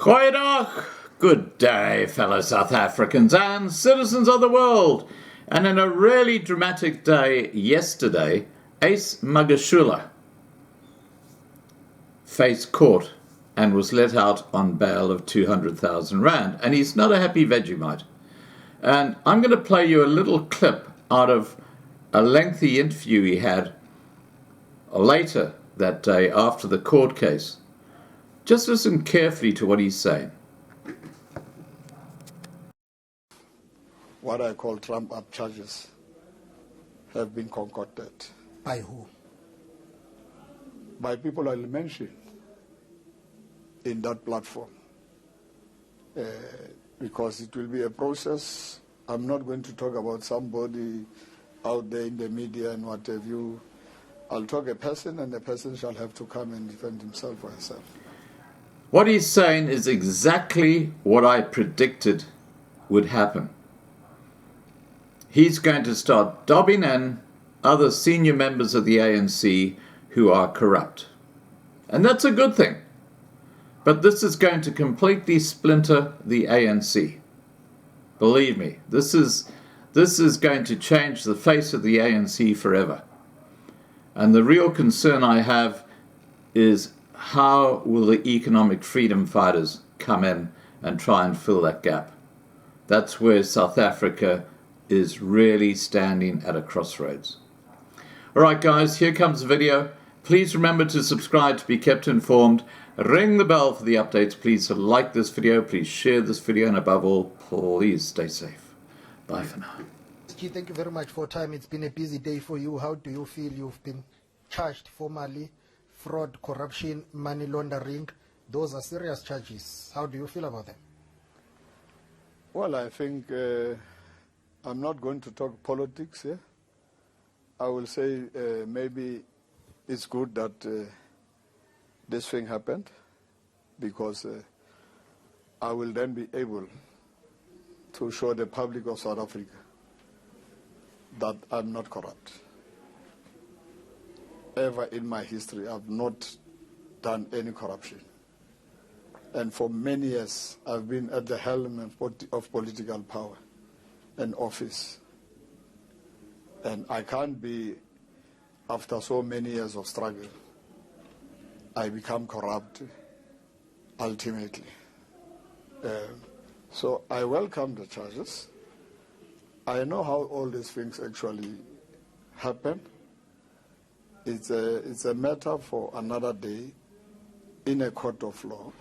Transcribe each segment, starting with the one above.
Goeiedag, good day fellow South Africans and citizens of the world. And in a really dramatic day yesterday, Ace Magashule faced court and was let out on bail of 200,000 Rand. And he's not a happy Vegemite. And I'm going to play you a little clip out of a lengthy interview he had later that day after the court case. Just listen carefully to what he's saying. What I call trump-up charges have been concocted. By who? By people I'll mention in that platform. Because it will be a process. I'm not going to talk about somebody out there in the media and what have you. I'll talk a person, and the person shall have to come and defend himself or herself. What he's saying is exactly what I predicted would happen. He's going to start dobbing in other senior members of the ANC who are corrupt. And that's a good thing. But this is going to completely splinter the ANC. Believe me, this is going to change the face of the ANC forever. And the real concern I have is, how will the economic freedom fighters come in and try and fill that gap? That's where South Africa is really standing at a crossroads. Alright guys, here comes the video. Please remember to subscribe to be kept informed. Ring the bell for the updates. Please like this video, please share this video, and above all, please stay safe. Bye for now. Thank you very much for time. It's been a busy day for you. How do you feel? You've been charged formally. Fraud, corruption, money laundering. Those are serious charges. How do you feel about them? Well, I think I'm not going to talk politics here. I will say maybe it's good that this thing happened, because I will then be able to show the public of South Africa that I'm not corrupt. Ever in my history, I've not done any corruption. And for many years, I've been at the helm of political power and office. And I can't be, after so many years of struggle, I become corrupt ultimately. So I welcome the charges. I know how all these things actually happen. It's a matter for another day in a court of law,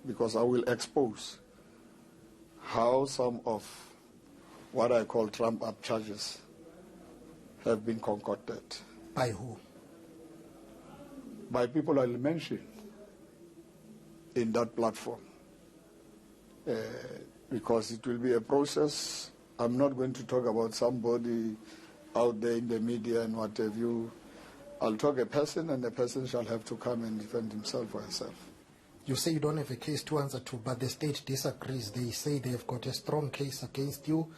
because I will expose how some of what I call trump-up charges have been concocted. By who? By people I'll mention in that platform. Because it will be a process. I'm not going to talk about somebody out there in the media and what have you. I'll talk a person, and the person shall have to come and defend himself or herself. You say you don't have a case to answer to, but the state disagrees. They say they've got a strong case against you,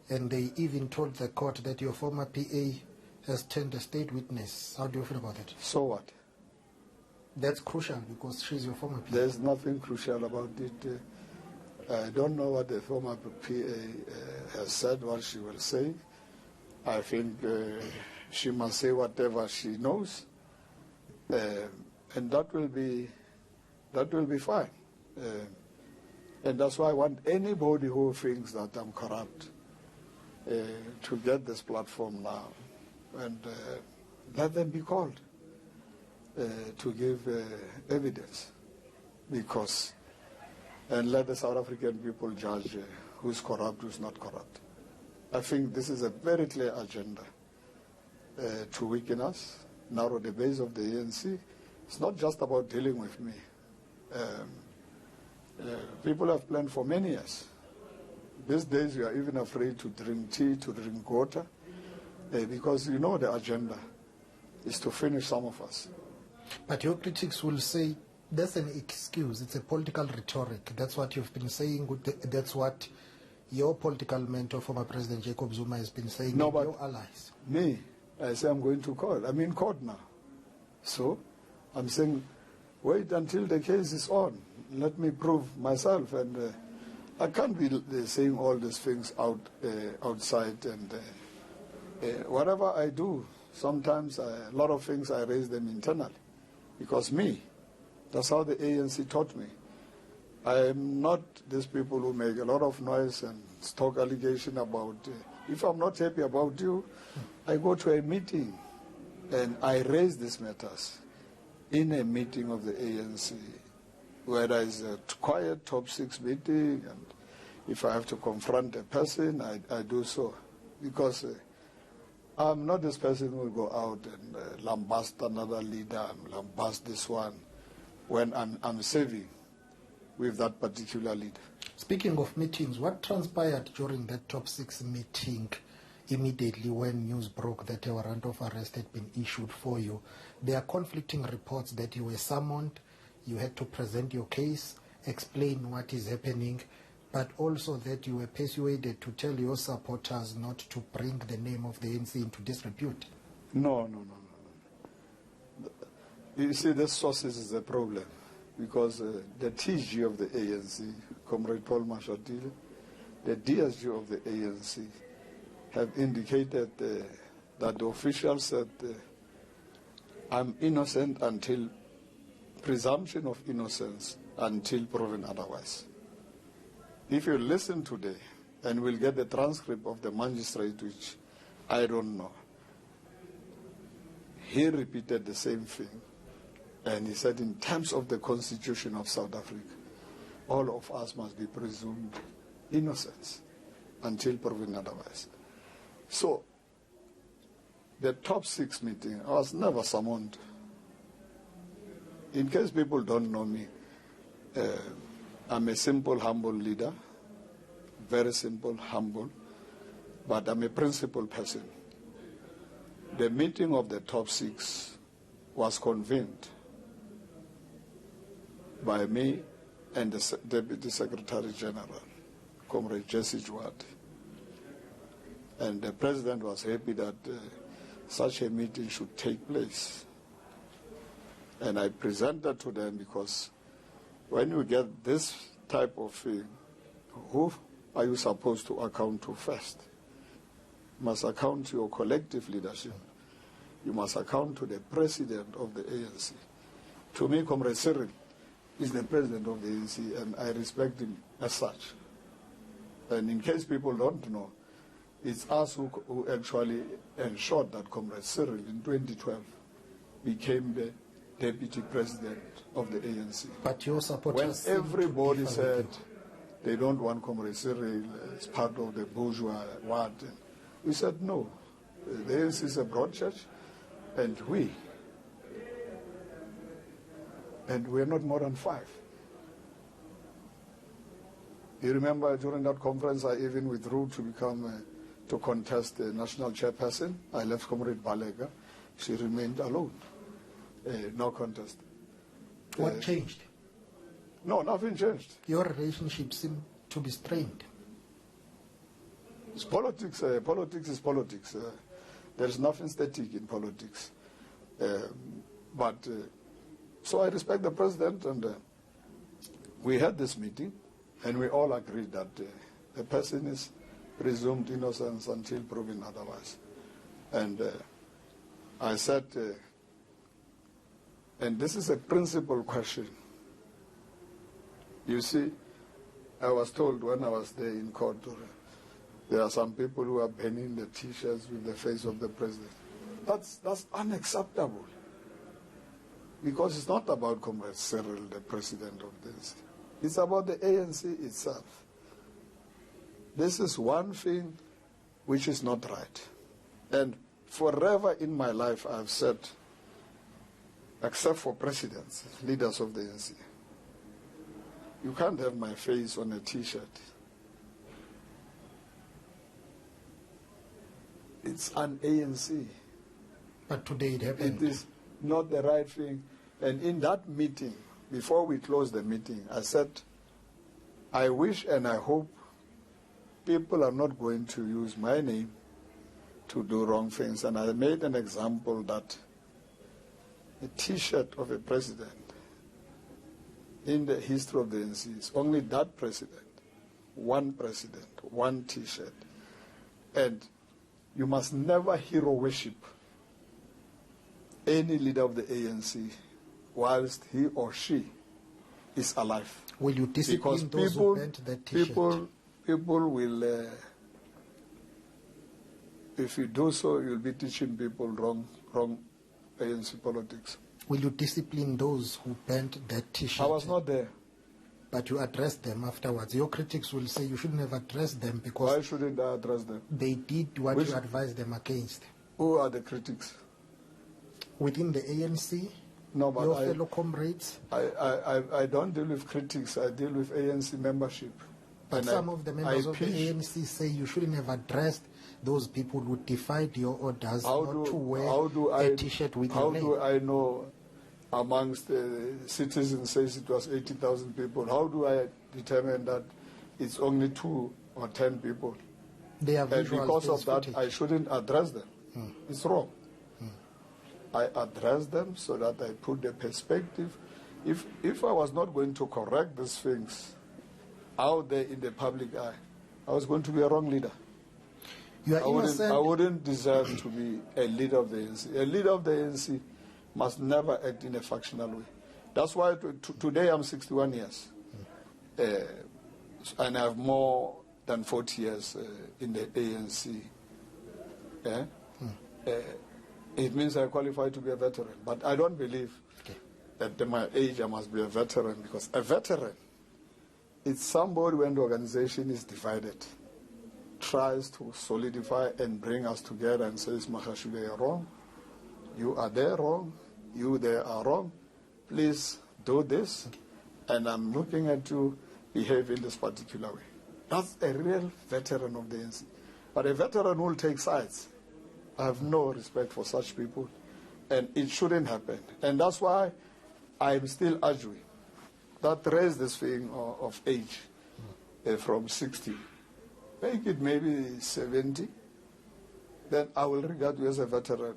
and they even told the court that your former PA has turned a state witness. How do you feel about it? So what? That's crucial, because she's your former PA. There's nothing crucial about it. I don't know what the former PA has said, what she will say. I think she must say whatever she knows, and that will be fine. And that's why I want anybody who thinks that I'm corrupt to get this platform now, and let them be called to give evidence, and let the South African people judge who's corrupt, who's not corrupt. I think this is a very clear agenda to weaken us, narrow the base of the ANC. It's not just about dealing with me. People have planned for many years. These days we are even afraid to drink tea, to drink water, because you know the agenda is to finish some of us. But your critics will say that's an excuse. It's a political rhetoric. That's what you've been saying. That's what your political mentor, former President Jacob Zuma, has been saying. No, but your allies. Me, I say I'm going to court. I'm in court now. So I'm saying wait until the case is on. let me prove myself. And I can't be saying all these things outside. And whatever I do, sometimes a lot of things I raise them internally. Because that's how the ANC taught me. I am not these people who make a lot of noise and talk allegation about, if I'm not happy about you, I go to a meeting and I raise these matters in a meeting of the ANC, whether it's a quiet top 6 meeting, and if I have to confront a person, I do so. Because I'm not this person who will go out and lambast another leader, lambast this one, when I'm serving with that particular leader. Speaking of meetings, what transpired during that top 6 meeting immediately when news broke that a warrant of arrest had been issued for you? There are conflicting reports that you were summoned, you had to present your case, explain what is happening, but also that you were persuaded to tell your supporters not to bring the name of the ANC into disrepute. No. You see, the sources is a problem, because the TG of the ANC, Comrade Paul Mashatile, the DSG of the ANC, have indicated that the officials said I'm innocent until presumption of innocence until proven otherwise. If you listen today, and we'll get the transcript of the magistrate, which I don't know, he repeated the same thing. And he said, in terms of the Constitution of South Africa, all of us must be presumed innocent until proven otherwise. So, the top 6 meeting, I was never summoned. In case people don't know me, I'm a simple, humble leader, very simple, humble, but I'm a principled person. The meeting of the top 6 was convened by me and the Deputy Secretary General, Comrade Jesse Jwad. And the President was happy that such a meeting should take place. And I presented to them, because when you get this type of thing, who are you supposed to account to first? You must account to your collective leadership. You must account to the President of the ANC. To me, Comrade Cyril is the President of the ANC, and I respect him as such. And in case people don't know, it's us who actually ensured that Comrade Cyril in 2012 became the Deputy President of the ANC. But your supporters, when everybody said they don't want Comrade Cyril as part of the bourgeois what, we said no. The ANC is a broad church, and we're not more than 5. You remember during that conference, I even withdrew to contest the national chairperson. I left Comrade Balega. She remained alone. No contest. What changed? No, nothing changed. Your relationship seemed to be strained. It's politics. Politics is politics. There's nothing static in politics. So I respect the President, and we had this meeting, and we all agreed that the person is presumed innocent until proven otherwise. And I said, and this is a principal question. You see, I was told when I was there in court, there are some people who are banning the T-shirts with the face of the President. That's unacceptable. Because it's not about Comrade Cyril, the President of this. It's about the ANC itself. This is one thing which is not right. And forever in my life I've said, except for presidents, leaders of the ANC, you can't have my face on a T-shirt. It's an ANC. But today it happened. It is not the right thing. And in that meeting, before we closed the meeting, I said, I wish and I hope people are not going to use my name to do wrong things. And I made an example that a T-shirt of a president in the history of the ANC. It's only that president, one T-shirt. And you must never hero worship any leader of the ANC whilst he or she is alive. Will you discipline those who bent that T-shirt? People will, if you do so, you'll be teaching people wrong ANC politics. Will you discipline those who bent that T-shirt? I was not there. But you addressed them afterwards. Your critics will say you shouldn't have addressed them because... Why shouldn't I address them? They did what you advised them against. Who are the critics? Within the ANC? No, but your fellow comrades? I don't deal with critics. I deal with ANC membership. But and some of the members of the ANC say you shouldn't have addressed those people who defied your orders not to wear a T-shirt with your name. How do I know amongst the citizens says it was 80,000 people? How do I determine that it's only 2 or 10 people? They have and because of that, footage. I shouldn't address them. It's wrong. I address them so that I put the perspective. If I was not going to correct these things out there in the public eye, I was going to be a wrong leader. You are innocent. I wouldn't deserve to be a leader of the ANC. A leader of the ANC must never act in a factional way. That's why today I'm 61 years. And I have more than 40 years in the ANC. It means I qualify to be a veteran. But I don't believe that at my age I must be a veteran, because a veteran, it's somebody when the organization is divided, tries to solidify and bring us together and says, Magashule, you're wrong. You are there wrong. You there are wrong. Please do this. And I'm looking at you behave in this particular way. That's a real veteran of the ANC. But a veteran will take sides. I have no respect for such people. And it shouldn't happen. And that's why I'm still arguing that raise this thing of age from 60. Make it maybe 70. Then I will regard you as a veteran.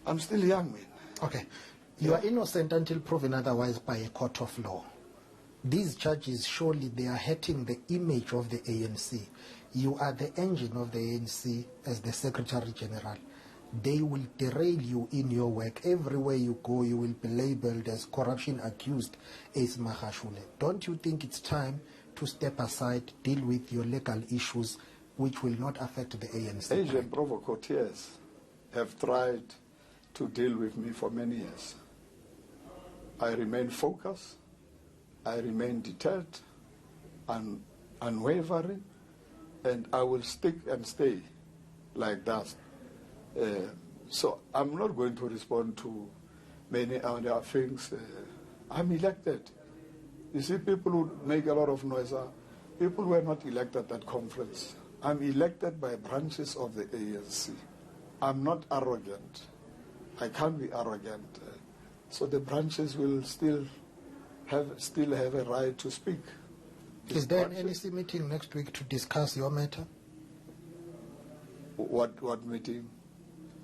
I'm still young, man. Okay. You are innocent until proven otherwise by a court of law. These charges, surely they are hurting the image of the ANC. You are the engine of the ANC as the Secretary General. They will derail you in your work. Everywhere you go, you will be labeled as corruption accused Ace Magashule. Don't you think it's time to step aside, deal with your legal issues, which will not affect the ANC? Agent provocateurs have tried to deal with me for many years. I remain focused. I remain deterred and unwavering, and I will stick and stay like that. So I'm not going to respond to many other things. I'm elected. You see, people who make a lot of noise people were not elected at that conference. I'm elected by branches of the ANC. I'm not arrogant. I can't be arrogant. So the branches will still have a right to speak. Is there an NEC meeting next week to discuss your matter? What meeting?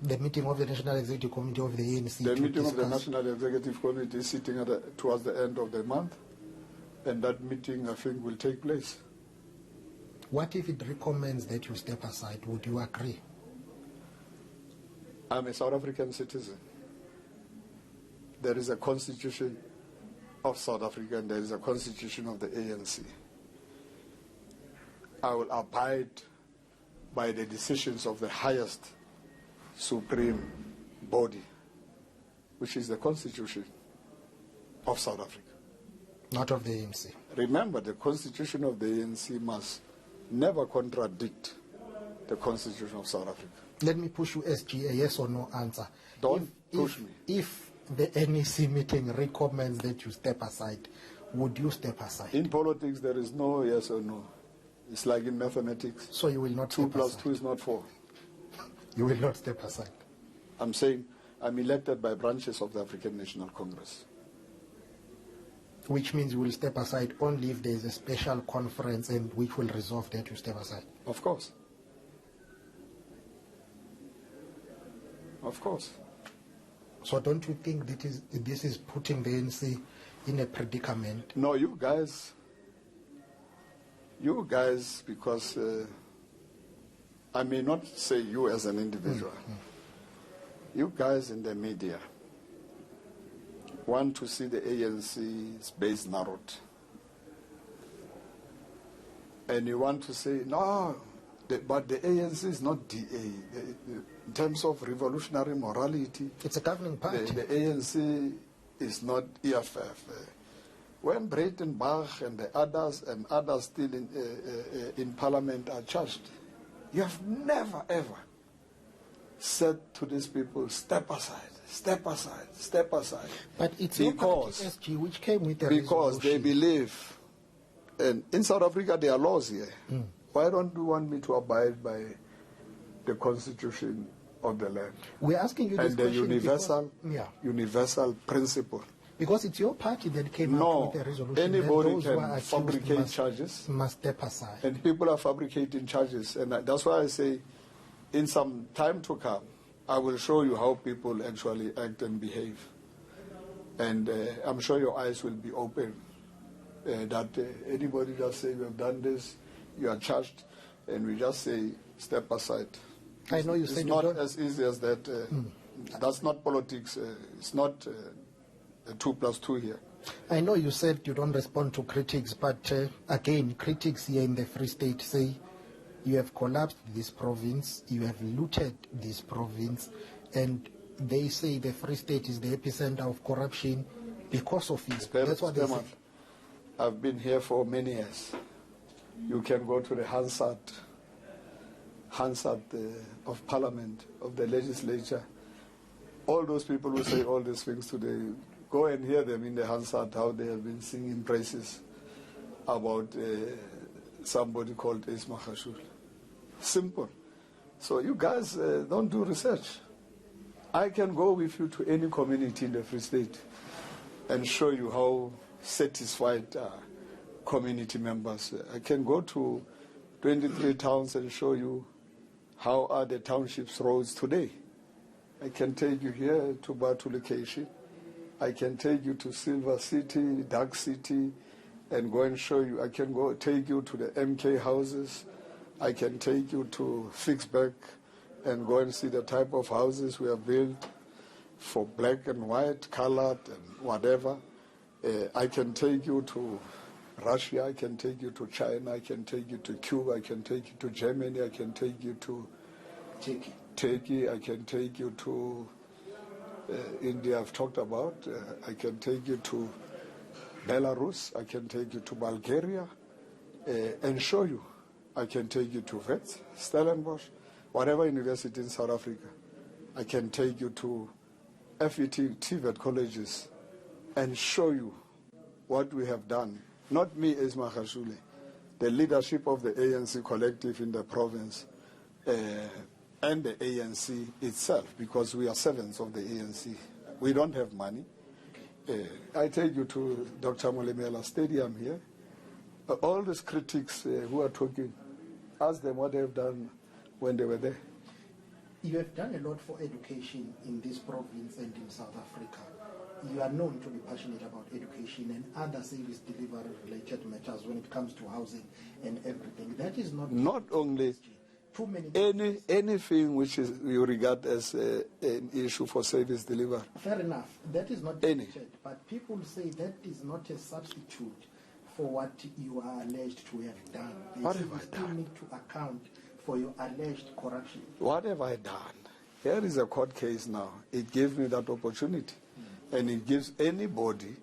The meeting of the National Executive Committee of the ANC. The meeting of the National Executive Committee is sitting towards the end of the month, and that meeting, I think, will take place. What if it recommends that you step aside? Would you agree? I'm a South African citizen. There is a constitution of South Africa and there is a constitution of the ANC. I will abide by the decisions of the highest supreme body, which is the constitution of South Africa. Not of the ANC. Remember, the constitution of the ANC must never contradict the constitution of South Africa. Let me push you, SG, a yes or no answer. Don't push me. If the NEC meeting recommends that you step aside, would you step aside? In politics, there is no yes or no. It's like in mathematics. So you will not 2 step plus aside. 2 is not 4. You will not step aside. I'm saying I'm elected by branches of the African National Congress. Which means you will step aside only if there is a special conference and which will resolve that you step aside. Of course. Of course. So don't you think this is putting the ANC in a predicament. No, you guys, because I may not say you as an individual, you guys in the media want to see the ANC's base narrowed. And you want to say, no, but the ANC is not DA. In terms of revolutionary morality, It's a governing party. the ANC is not EFF. When Breitenbach and the others still in Parliament are charged, you have never ever said to these people, step aside, step aside, step aside. But it's your party, SG, which came with the Because they resolution. believe, and in South Africa there are laws here. Why don't you want me to abide by the constitution of the land We're asking you this and the question universal principle? because it's your party that came up with the resolution. Anybody that those who are can accused fabricate charges, must step aside. and people are fabricating charges, and that's why I say, in some time to come, I will show you how people actually act and behave, and I'm sure your eyes will be open. That anybody just say you have done this, you are charged, and we just say step aside. I know you It's said you not don't. as easy as that. That's not politics. It's not 2 + 2 here. I know you said you don't respond to critics, but again, critics here in the Free State say you have collapsed this province, you have looted this province, and they say the Free State is the epicenter of corruption because of it. That's what they say. I've been here for many years. You can go to the Hansard of Parliament, of the legislature. All those people who say all these things today, go and hear them in the Hansard, how they have been singing praises about somebody called Ace Magashule. Simple. So you guys don't do research. I can go with you to any community in the Free State and show you how satisfied community members. I can go to 23 towns and show you how are the townships roads today. I can take you here to Batulication. I can take you to Silver City, Dark City, and go and show you. I can go take you to the MK houses. I can take you to Fixback and go and see the type of houses we have built for black and white, colored, and whatever. I can take you to Russia, I can take you to China, I can take you to Cuba, I can take you to Germany, I can take you to Turkey, I can take you to India, I've talked about. I can take you to Belarus, I can take you to Bulgaria and show you. I can take you to Wits, Stellenbosch, whatever university in South Africa. I can take you to FET, TVET colleges and show you what we have done. Not me, Ace Magashule, the leadership of the ANC collective in the province and the ANC itself, because we are servants of the ANC. We don't have money. I take you to Dr. Molemela Stadium here. All these critics who are talking, ask them what they have done when they were there. You have done a lot for education in this province and in South Africa. You are known to be passionate about education and other service delivery related matters when it comes to housing and everything. That is not only too many anything which is you regard as an issue for service delivery. Fair enough. That is not debated, but people say that is not a substitute for what you are alleged to have done. What They have I still done? need to account for your alleged corruption. What have I done? Here is a court case now. It gives me that opportunity. And it gives anybody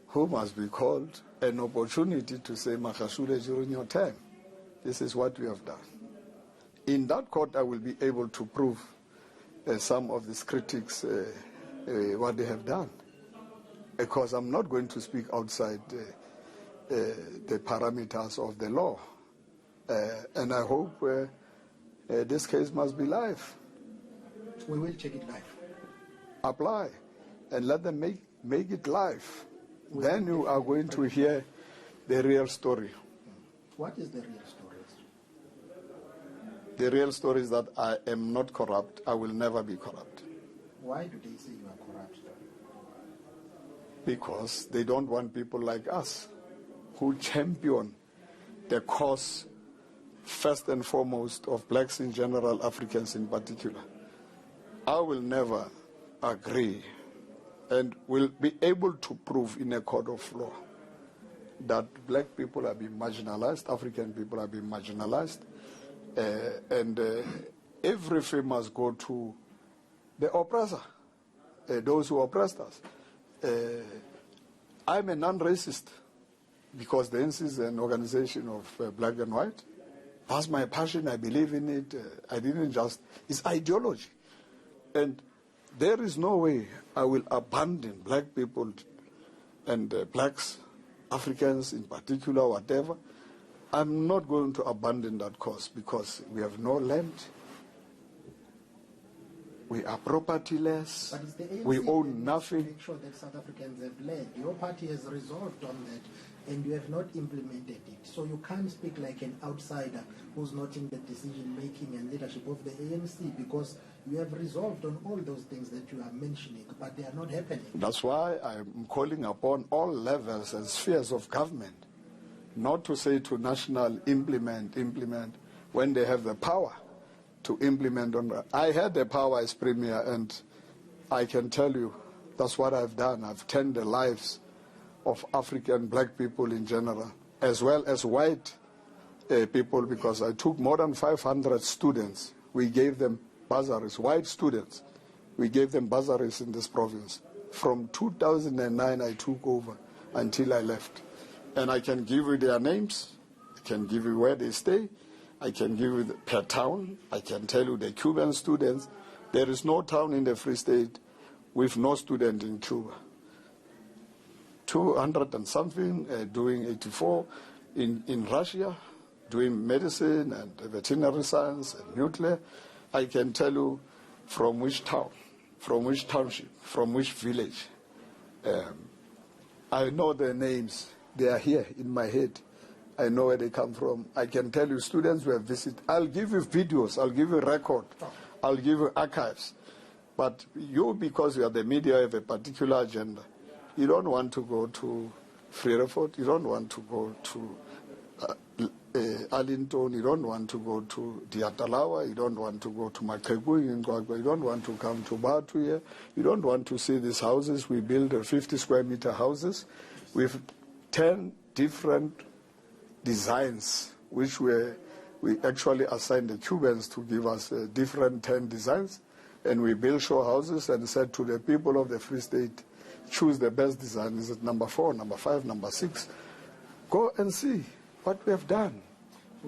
who must be called an opportunity to say, Magashule, during your time, this is what we have done. In that court, I will be able to prove some of these critics what they have done. Because I'm not going to speak outside the parameters of the law. And I hope this case must be live. We will check it live. Apply and let them make it live. Then you are going to hear the real story. What is the real story? The real story is that I am not corrupt. I will never be corrupt. Why do they say you are corrupt? because they don't want people like us who champion the cause, first and foremost, of blacks in general, Africans in particular. I will never agree and will be able to prove in a court of law that black people are being marginalized, African people are being marginalized, and everything must go to the oppressor, those who oppressed us. I'm a non-racist because the ANC is an organization of black and white. That's my passion. I believe in it. I didn't just, it's ideology. And there is no way I will abandon black people and blacks, Africans in particular, whatever. I'm not going to abandon that cause because we have no land. We are propertyless. But it's the ANC we own that nothing. needs to make sure that South Africans have land. Your party has resolved on that, and you have not implemented it. So you can't speak like an outsider who's not in the decision-making and leadership of the ANC, because you have resolved on all those things that you are mentioning, but they are not happening. That's why I'm calling upon all levels and spheres of government not to say to national implement, when they have the power to implement on that. I had the power as premier, and I can tell you that's what I've done. I've turned the lives of African black people in general, as well as white people, because I took more than 500 students. We gave them bursaries, white students. We gave them bursaries in this province. From 2009 I took over until I left. And I can give you their names, I can give you where they stay, I can give you per town, I can tell you the Cuban students. There is no town in the Free State with no student in Cuba. 200 and something doing 84 in Russia, doing medicine and veterinary science and nuclear. I can tell you from which town, from which township, from which village. I know their names. They are here in my head. I know where they come from. I can tell you students who have visited. I'll give you videos. I'll give you record. I'll give you archives. But you, because you are the media, have a particular agenda. You don't want to go to Freereford. You don't want to go to Arlington. You don't want to go to Diatalawa. You don't want to go to Makegu in Gwagwa. You don't want to come to Batu here. You don't want to see these houses. We build 50 square meter houses with 10 different designs, which we actually assigned the Cubans to give us different 10 designs. And we built show houses and said to the people of the Free State, choose the best design. Is it number 4, number 5, number 6? Go and see what we have done.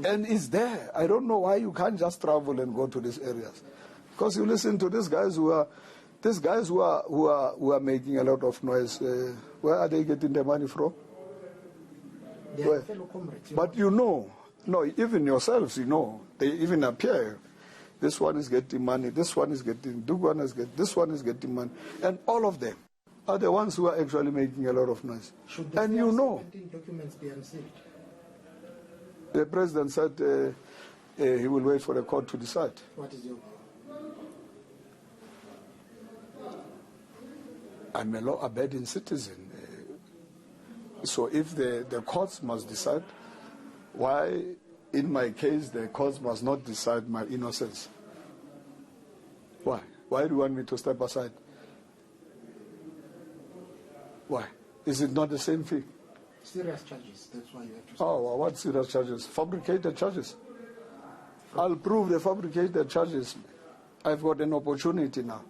And it's there. I don't know why you can't just travel and go to these areas. Because you listen to these guys who are making a lot of noise. Where are they getting their money from? They are fellow comrades. But you know, no, even yourselves, you know, they even appear. This one is getting money, this one is getting, this one is getting money. And all of them are the ones who are actually making a lot of noise. Should the and you know, documents be unsealed? The president said he will wait for the court to decide. What is your view? I'm a law-abiding citizen. So if the courts must decide, why, in my case, the courts must not decide my innocence? Why? Why do you want me to step aside? Why? Is it not the same thing? Serious charges, that's why you have to step Oh, well, what serious charges? Fabricated charges. I'll prove the fabricated charges. I've got an opportunity now.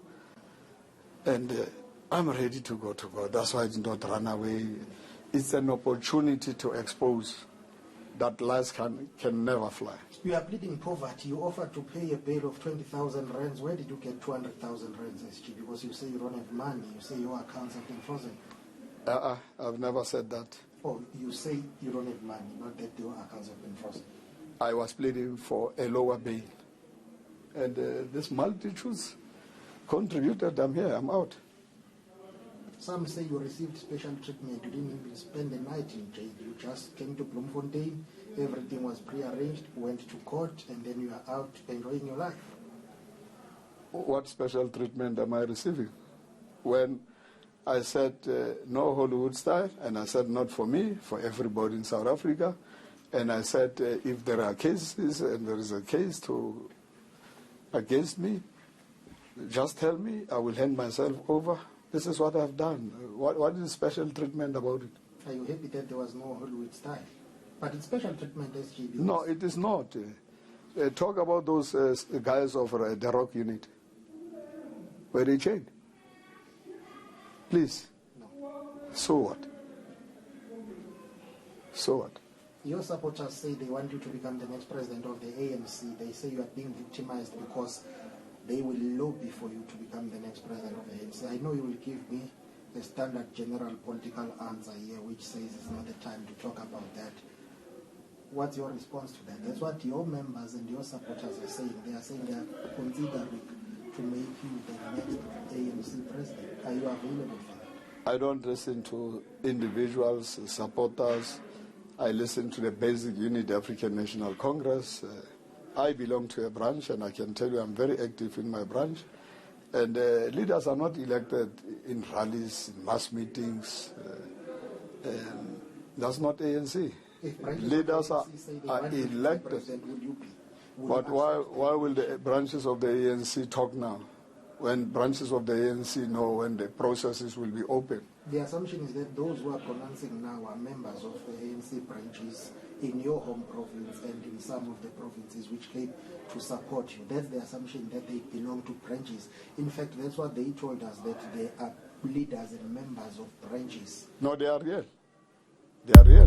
And I'm ready to go to God. That's why I did not run away. It's an opportunity to expose that lies can never fly. You are pleading poverty. You offered to pay a bail of 20,000 rands. Where did you get 200,000 rands, SG? Because you say you don't have money. You say your accounts have been frozen. I've never said that. Oh, you say you don't have money, not that your accounts have been frozen. I was pleading for a lower bail. And this multitudes contributed. I'm here, I'm out. Some say you received special treatment. You didn't even spend the night in jail. You just came to Bloemfontein. Everything was prearranged, went to court, and then you are out enjoying your life. What special treatment am I receiving? When I said, no Hollywood style, and I said, not for me, for everybody in South Africa. And I said, if there are cases and there is a case against me, just tell me, I will hand myself over. This is what I've done. What is the special treatment about it? Are you happy that there was no Hollywood style? But it's special treatment, SGB. No, it is not. Talk about those guys of the Rock unit. Were they chained? Please. No. So what? So what? Your supporters say they want you to become the next president of the ANC. They say you are being victimized because they will lobby for you to become the next president of the ANC. I know you will give me a standard general political answer here which says it's not the time to talk about that. What's your response to that? That's what your members and your supporters are saying. They are saying they are considering to make you the next ANC president. Are you available for that? I don't listen to individuals, supporters. I listen to the basic unit, African National Congress. I belong to a branch, and I can tell you I'm very active in my branch. And leaders are not elected in rallies, in mass meetings. That's not ANC. Leaders are elected. But why will the branches of the ANC talk now? When branches of the ANC know when the processes will be open. The assumption is that those who are pronouncing now are members of the ANC branches in your home province and in some of the provinces which came to support you. That's the assumption that they belong to branches. In fact, that's what they told us, that they are leaders and members of branches. No, they are real. They are real.